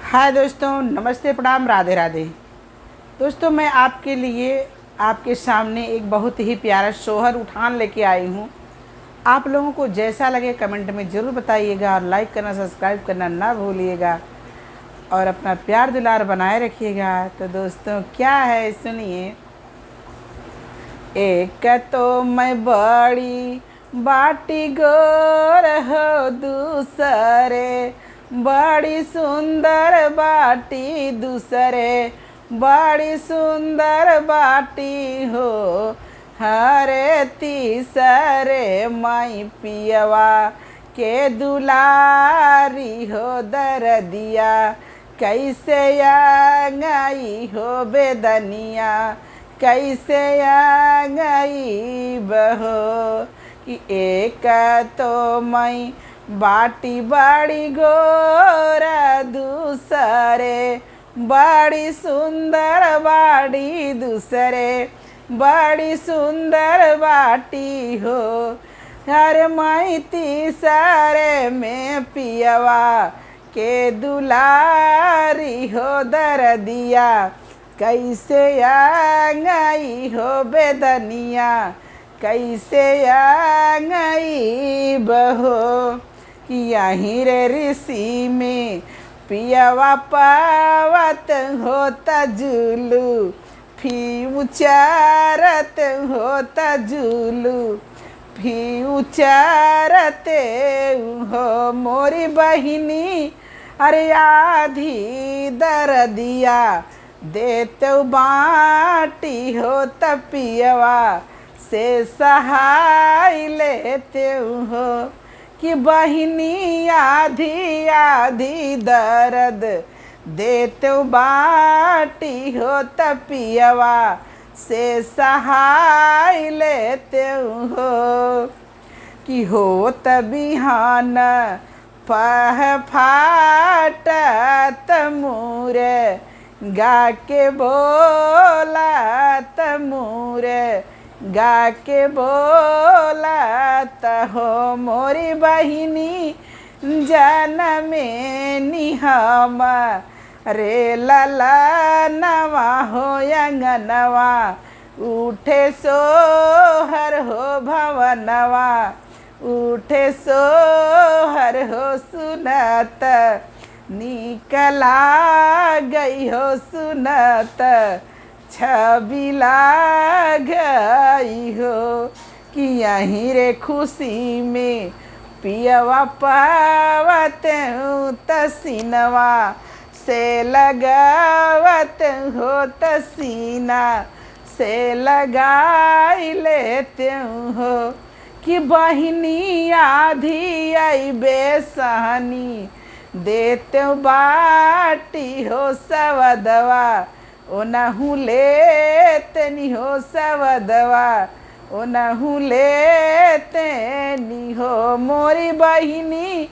हाय दोस्तों, नमस्ते, प्रणाम, राधे राधे। दोस्तों, मैं आपके लिए आपके सामने एक बहुत ही प्यारा सोहर उठान लेके आई हूँ। आप लोगों को जैसा लगे कमेंट में ज़रूर बताइएगा और लाइक करना, सब्सक्राइब करना ना भूलिएगा और अपना प्यार दुलार बनाए रखिएगा। तो दोस्तों, क्या है सुनिए। एक तो मैं बड़ी बाटी गोर हो, दूसरे बड़ी सुंदर बाटी, दूसरे बड़ी सुंदर बाटी हो। हरे तीसरे माई पियवा के दुलारी हो, दरदिया कैसे आंगई हो बेदनिया, कैसे आंगई बहो। कि एक तो मैं बाटी बड़ी गोरा, दूसरे बड़ी सुंदर बाड़ी, दूसरे बड़ी सुंदर बाटी हो। हर मैं तीसरे में पियवा के दुलारी हो, दरदिया कैसे आंगई हो बेदनिया, कैसे आंगई बहो। कि यहीं रे ऋषि में पियवा पावत होता जुलू, फी उचारत होता जुलू, फी उचारते हो मोरी बहिनी। अरे आधी दरदिया देते बाटी हो तपियवा से सहाय लेते हो। कि बहिनी आधी आधी दर्द देते बाटी हो तपियवा से सहाय लेते हो। कि हो तबिहान पह फाटत मुरे, गा के बोला तमूरे, गा के बोला हो मोरी बहिनी जनमे निहम। रे लला नवा हो अंगनवा, उठे सोहर हो भवनवा, उठे सोहर हो सुनत, निकला गई हो सुनत, छबिला गई हो। कि यहीं रे खुशी में पियवा पावत हूँ तसीनवा से लगावत हो, तसीना से लगाई लेते हो। कि बहिनी आधी आई बेसहनी देते बाटी हो सवदवा, ओनहु लेते नी हो सवदवा, ओनहु लेते नी हो मोरी बहिनी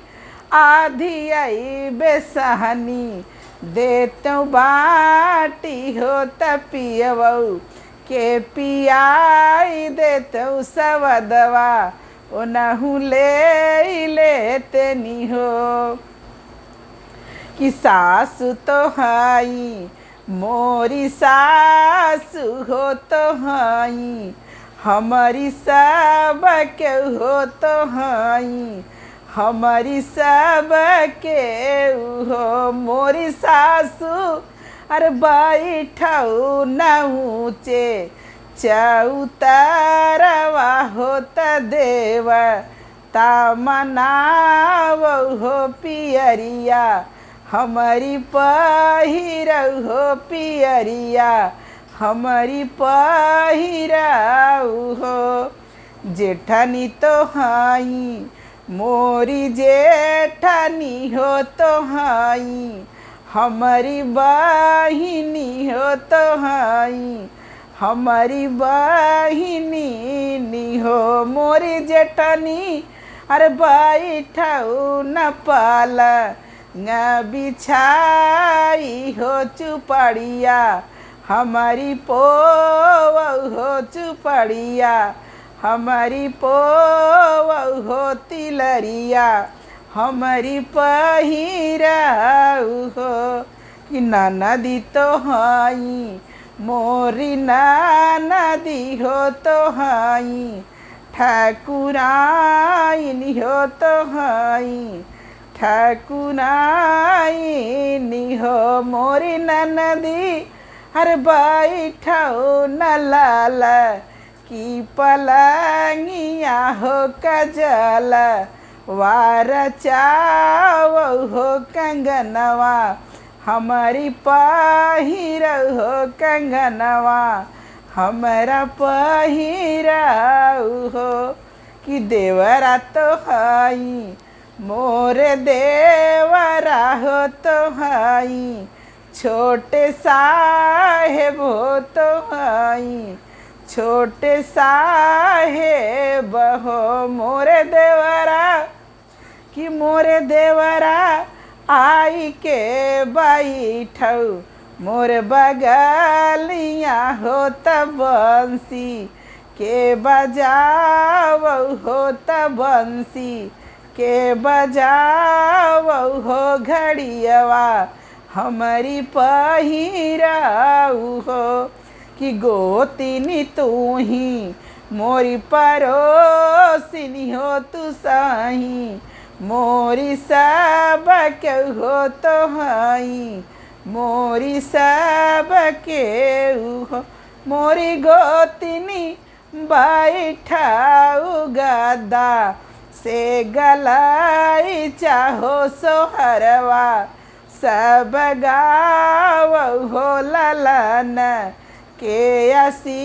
आधी आई बेसहनी देते बाटी हो तपियवऊ के पियाई देते सवदवा, ओनहु ले लेते नी हो। कि सासु तो हाई मोरी सासु हो तो हाई, हमारी सब के हो तो हाई, हमारी सब के हो मोरी सासु। अरे बैठऊ न ऊँचे चौतरवा होता देव, तमनाव हो पियरिया, हमारी पहिरऊ हो पियरिया, हमारी पहिरऊ हो। जेठनी तो हाई मोरी जेठनी हो तो हाई, हमारी बहिनी हो तो हाई, हमारी बहिनी नी हो मोरी जेठनी। अरे बैठऊ न पाला न बिछाई हो चुपड़िया, हमारी पोव हो चुपड़िया, हमारी पोव हो तिलरिया, हमारी पहिराऊ हो। कि नदी तो हई मोरी नदी हो तो हई ठाकुराइन हो तो हई ठाकुराइन हो मोरी नदी हर बैठो न लाल की पलंगिया हो कजल वार चाव हो कंगनवा हमारी पहिर हो कंगनवा हमारा पहिरा हो कि देवरा तो हई मोरे देवरा हो तो हई छोटे साहेब हो तो हई छोटे साहेब हो मोरे देवरा कि मोरे देवरा आई के बैठौ मोरे बगलिया हो त बंसी के बजाव हो त बंसी के बजाव हो घड़ियवा हमारी पहिराऊ हो कि गोतिनी तू ही मोरी परोसिनी हो तू सही मोरी सब के हो तो हई मोरी सब के हो मोरी गोतिनी बैठाऊ गदा से गलाई चाहो सोहरवा सब गाव हो ललन के असी